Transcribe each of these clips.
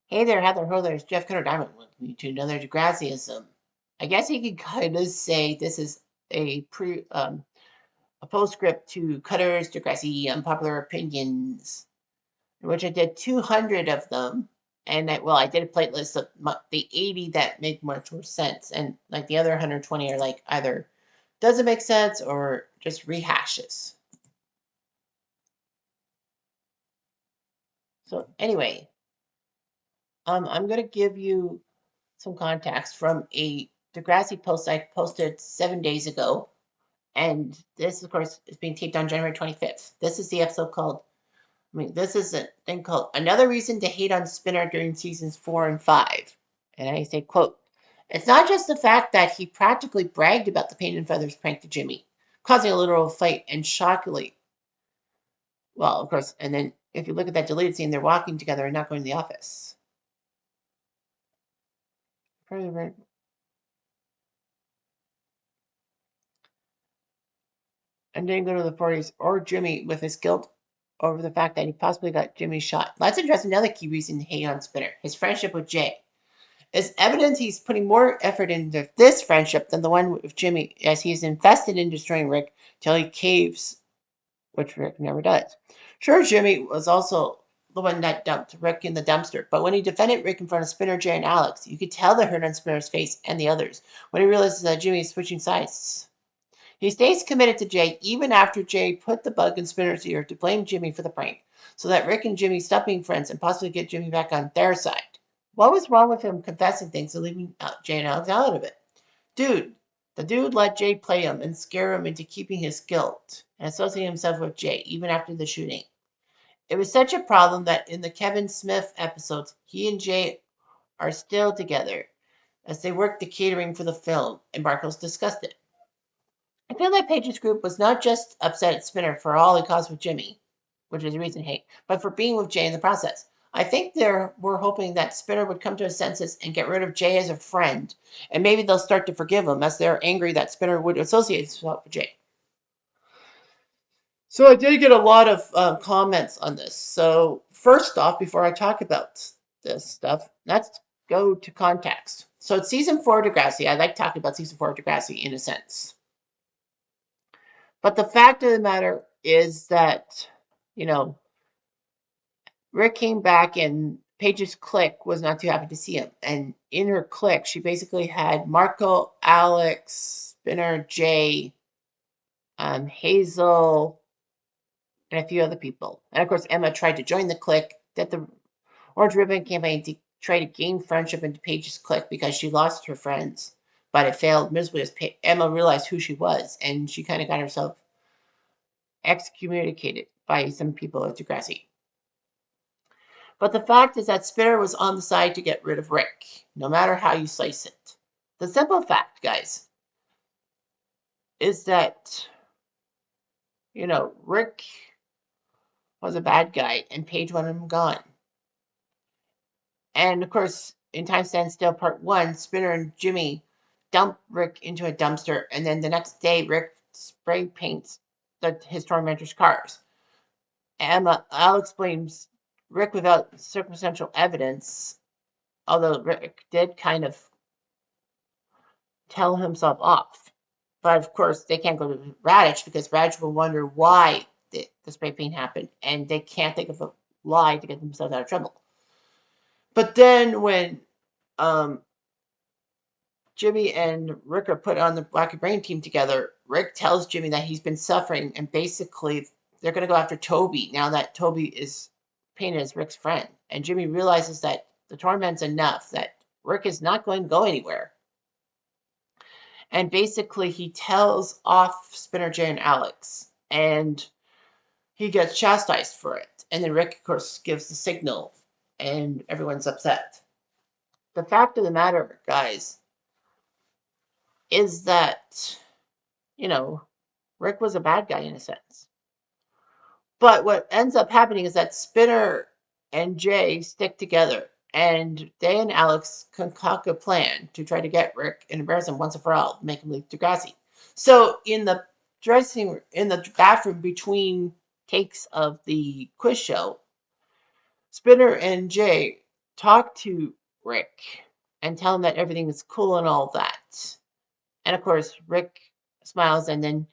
Hey there, Heather Ho, there's Jeff Cutter Diamond. Welcome you to another Degrassism. I guess you could kind of say this is a postscript to Cutter's Degrassi Unpopular Opinions, in which I did 200 of them, and I did a playlist of the 80 that make much more sense, and like the other 120 are like either doesn't make sense or just rehashes. So anyway, I'm gonna give you some context from a Degrassi post I posted 7 days ago. And this, of course, is being taped on January 25th. This is the episode called, this is a thing called Another Reason to Hate on Spinner During Seasons 4 and 5. And I say, quote, it's not just the fact that he practically bragged about the paint and feathers prank to Jimmy, causing a literal fight and shockingly, well, of course, and then if you look at that deleted scene, they're walking together and not going to the office. And didn't go to the parties or Jimmy with his guilt over the fact that he possibly got Jimmy shot. Let's address another key reason to hate on Spinner, his friendship with Jay. It's evident he's putting more effort into this friendship than the one with Jimmy, as he's invested in destroying Rick till he caves, which Rick never does. Sure, Jimmy was also the one that dumped Rick in the dumpster, but when he defended Rick in front of Spinner, Jay, and Alex, you could tell the hurt on Spinner's face and the others when he realizes that Jimmy is switching sides. He stays committed to Jay even after Jay put the bug in Spinner's ear to blame Jimmy for the prank, so that Rick and Jimmy stop being friends and possibly get Jimmy back on their side. What was wrong with him confessing things and leaving Jay and Alex out of it? The dude let Jay play him and scare him into keeping his guilt and associating himself with Jay even after the shooting. It was such a problem that in the Kevin Smith episodes, he and Jay are still together as they work the catering for the film, and Barkles discussed it. I feel like Paige's group was not just upset at Spinner for all he caused with Jimmy, which is a reason to hate, but for being with Jay in the process. I think they were hoping that Spinner would come to his senses and get rid of Jay as a friend, and maybe they'll start to forgive him as they're angry that Spinner would associate himself with Jay. So I did get a lot of comments on this. So first off, before I talk about this stuff, let's go to context. So it's season 4 of Degrassi. I like talking about season 4 of Degrassi in a sense. But the fact of the matter is that, you know, Rick came back and Paige's clique was not too happy to see him. And in her clique, she basically had Marco, Alex, Spinner, Jay, Hazel, and a few other people. And of course, Emma tried to join the clique, did the Orange Ribbon campaign to try to gain friendship into Paige's clique because she lost her friends. But it failed miserably as Emma realized who she was, and she kind of got herself excommunicated by some people at Degrassi. But the fact is that Spinner was on the side to get rid of Rick, no matter how you slice it. The simple fact, guys, is that, Rick was a bad guy and Paige wanted him gone. And of course, in Time Stand Still Part 1, Spinner and Jimmy dump Rick into a dumpster, and then the next day, Rick spray paints his tormentor's cars. Alex blames Rick without circumstantial evidence, although Rick did kind of tell himself off. But of course, they can't go to Radish because Radish will wonder why the spray paint happened, and they can't think of a lie to get themselves out of trouble. But then when Jimmy and Rick are put on the Black and Brain team together, Rick tells Jimmy that he's been suffering, and basically they're going to go after Toby now that Toby is painted as Rick's friend. And Jimmy realizes that the torment's enough, that Rick is not going to go anywhere. And basically he tells off Spinner, Jay, and Alex, and he gets chastised for it. And then Rick, of course, gives the signal, and everyone's upset. The fact of the matter, guys, is that, Rick was a bad guy in a sense. But what ends up happening is that Spinner and Jay stick together, and they and Alex concoct a plan to try to get Rick and embarrass him once and for all, make him leave Degrassi. So in the bathroom between takes of the quiz show, Spinner and Jay talk to Rick and tell him that everything is cool and all that. And of course, Rick smiles, and then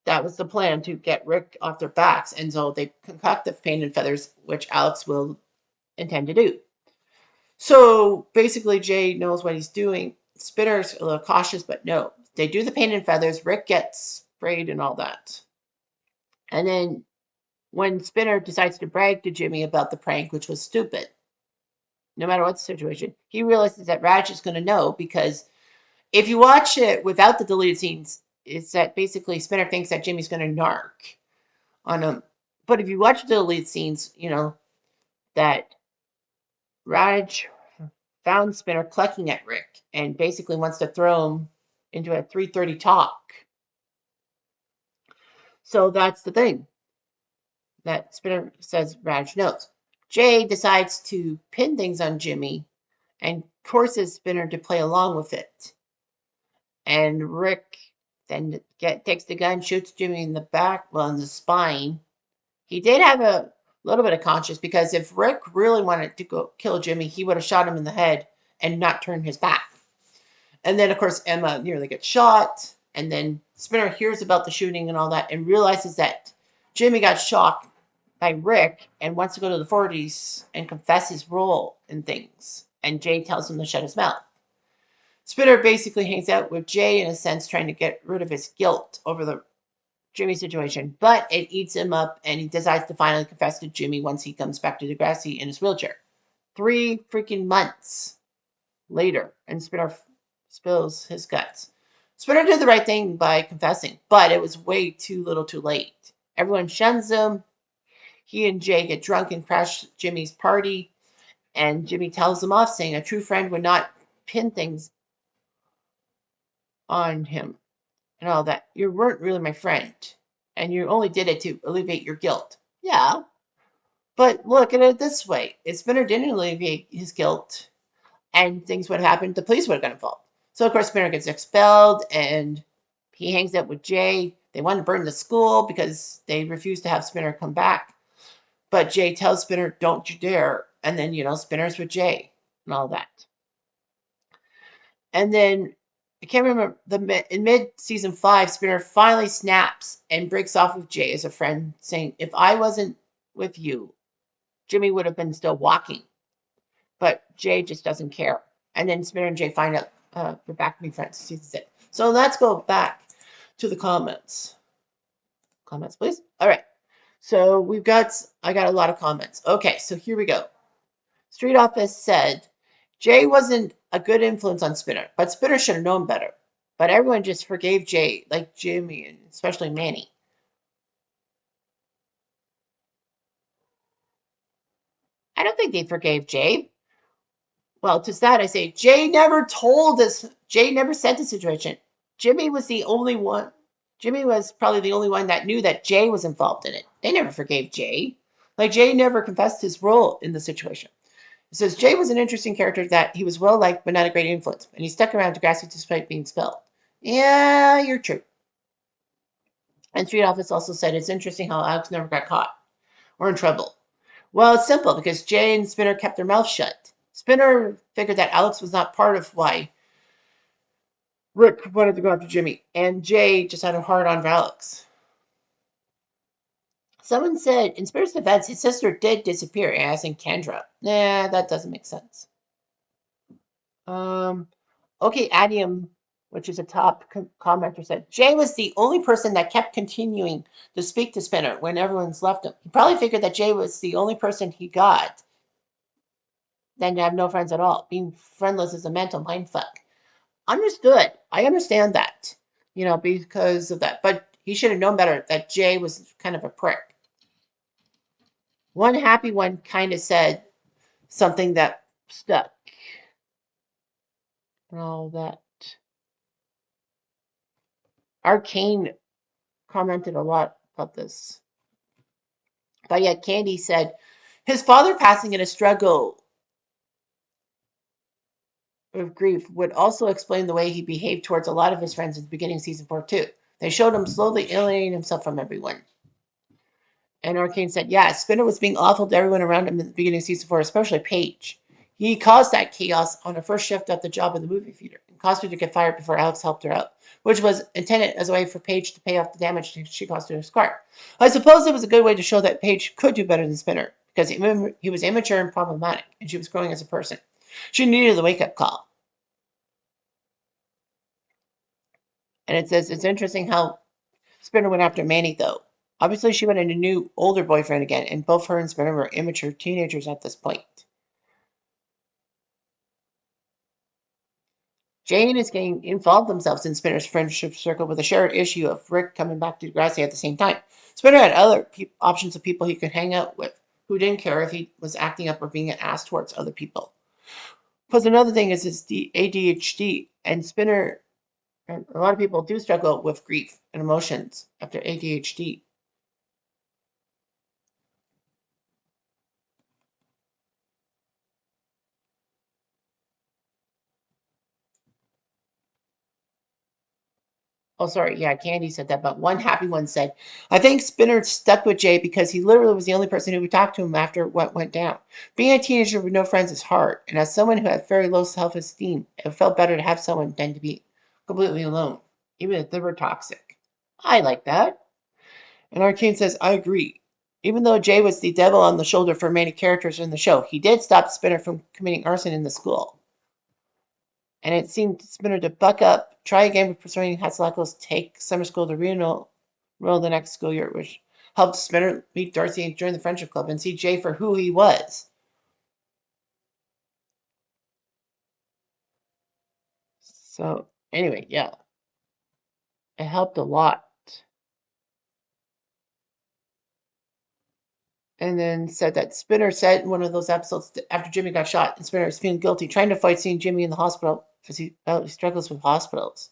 that was the plan to get Rick off their backs. And so they concoct the painted feathers, which Alex will intend to do. So basically, Jay knows what he's doing. Spinner's a little cautious, but no. They do the painted feathers. Rick gets sprayed and all that. And then when Spinner decides to brag to Jimmy about the prank, which was stupid, no matter what the situation, he realizes that Raj is going to know, because if you watch it without the deleted scenes, it's that basically Spinner thinks that Jimmy's going to narc on him. But if you watch the deleted scenes, you know that Raj found Spinner clucking at Rick and basically wants to throw him into a 3:30 talk. So that's the thing that Spinner says Raj knows. Jay decides to pin things on Jimmy and forces Spinner to play along with it. And Rick then takes the gun, shoots Jimmy in the back, well, in the spine. He did have a little bit of conscience, because if Rick really wanted to go kill Jimmy, he would have shot him in the head and not turned his back. And then, of course, Emma nearly gets shot. And then Spinner hears about the shooting and all that and realizes that Jimmy got shot by Rick and wants to go to the 40s and confess his role in things. And Jay tells him to shut his mouth. Spinner basically hangs out with Jay, in a sense, trying to get rid of his guilt over the Jimmy situation, but it eats him up, and he decides to finally confess to Jimmy once he comes back to Degrassi in his wheelchair. 3 freaking months later, and Spinner spills his guts. Spinner did the right thing by confessing, but it was way too little too late. Everyone shuns him. He and Jay get drunk and crash Jimmy's party, and Jimmy tells them off, saying a true friend would not pin things on him and all that. You weren't really my friend, and you only did it to alleviate your guilt. Yeah, but look at it this way. If Spinner didn't alleviate his guilt and things would have happened, the police would have got involved. So, of course, Spinner gets expelled, and he hangs out with Jay. They want to burn the school because they refuse to have Spinner come back. But Jay tells Spinner, don't you dare. And then, Spinner's with Jay and all that. And then I can't remember, in mid-season 5, Spinner finally snaps and breaks off with Jay as a friend, saying, if I wasn't with you, Jimmy would have been still walking. But Jay just doesn't care. And then Spinner and Jay find out they're back to be friends. Season 6. So let's go back to the comments. Comments, please. All right. So I got a lot of comments. Okay, so here we go. Street Office said, Jay wasn't a good influence on Spinner, but Spinner should have known better. But everyone just forgave Jay, like Jimmy and especially Manny. I don't think they forgave Jay. Well, to that I say, Jay never told us. Jay never said the situation. Jimmy was the only one. Jimmy was probably the only one that knew that Jay was involved in it. They never forgave Jay. Like, Jay never confessed his role in the situation. It says, Jay was an interesting character, that he was well-liked but not a great influence, and he stuck around Degrassi despite being expelled. Yeah, you're true. And Street Office also said, it's interesting how Alex never got caught or in trouble. Well, it's simple, because Jay and Spinner kept their mouths shut. Spinner figured that Alex was not part of why Rick wanted to go after Jimmy, and Jay just had a hard-on for Alex. Someone said, in Spinner's defense, his sister did disappear, as in Kendra. Nah, that doesn't make sense. Okay, Adium, which is a top commenter, said, Jay was the only person that kept continuing to speak to Spinner when everyone's left him. He probably figured that Jay was the only person he got, then to have no friends at all. Being friendless is a mental mindfuck. Understood. I understand that, because of that. But he should have known better that Jay was kind of a prick. One happy one kind of said something that stuck. And all that. Arcane commented a lot about this. But yet Candy said, his father passing in a struggle of grief would also explain the way he behaved towards a lot of his friends at the beginning of season 4 too. They showed him slowly alienating himself from everyone. And Arcane said, yeah, Spinner was being awful to everyone around him at the beginning of season 4, especially Paige. He caused that chaos on her first shift at the job in the movie theater and caused her to get fired before Alex helped her out, which was intended as a way for Paige to pay off the damage she caused to his car. I suppose it was a good way to show that Paige could do better than Spinner because he was immature and problematic, and she was growing as a person. She needed the wake-up call. And it says it's interesting how Spinner went after Manny, though. Obviously, she wanted a new, older boyfriend again, and both her and Spinner were immature teenagers at this point. Jane is getting involved themselves in Spinner's friendship circle with a shared issue of Rick coming back to Degrassi at the same time. Spinner had other options of people he could hang out with who didn't care if he was acting up or being an ass towards other people. Plus, another thing is his ADHD, and Spinner, and a lot of people do struggle with grief and emotions after ADHD. Oh, sorry. Yeah, Candy said that, but one happy one said, I think Spinner stuck with Jay because he literally was the only person who would talk to him after what went down. Being a teenager with no friends is hard, and as someone who had very low self esteem, it felt better to have someone than to be completely alone, even if they were toxic. I like that. And Arcane says, I agree. Even though Jay was the devil on the shoulder for many characters in the show, he did stop Spinner from committing arson in the school. And it seemed to Spinner to buck up, try again with persuading Hatzelako's take summer school to re-enroll the next school year, which helped Spinner meet Darcy and join the friendship club and see Jay for who he was. So anyway, yeah, it helped a lot. And then said that Spinner said in one of those episodes that after Jimmy got shot, and Spinner was feeling guilty, trying to fight seeing Jimmy in the hospital because he struggles with hospitals.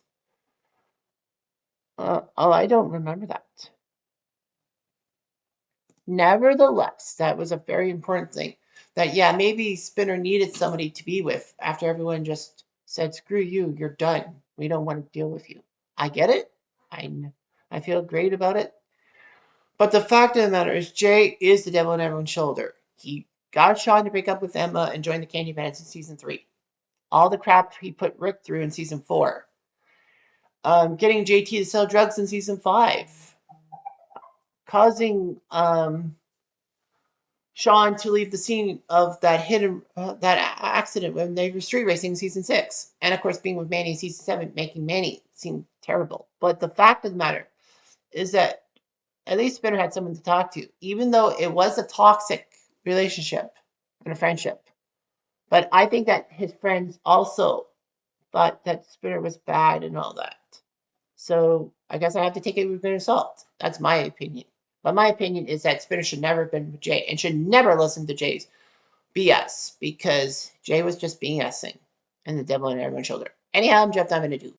Oh, I don't remember that. Nevertheless, that was a very important thing. That, yeah, maybe Spinner needed somebody to be with after everyone just said, screw you, you're done. We don't want to deal with you. I get it. I feel great about it. But the fact of the matter is, Jay is the devil on everyone's shoulder. He got Sean to break up with Emma and join the Candy Bandits in season 3. All the crap he put Rick through in season 4. Getting JT to sell drugs in season 5. Causing Sean to leave the scene of that accident when they were street racing in season 6, and of course being with Manny in season 7, making Manny seem terrible. But the fact of the matter is that at least Spinner had someone to talk to, even though it was a toxic relationship and a friendship. But I think that his friends also thought that Spinner was bad and all that. So I guess I have to take it with a grain of salt. That's my opinion. But my opinion is that Spinner should never have been with Jay and should never listen to Jay's BS because Jay was just BSing and the devil on everyone's shoulder. Anyhow, I'm Jeff. I'm going to do.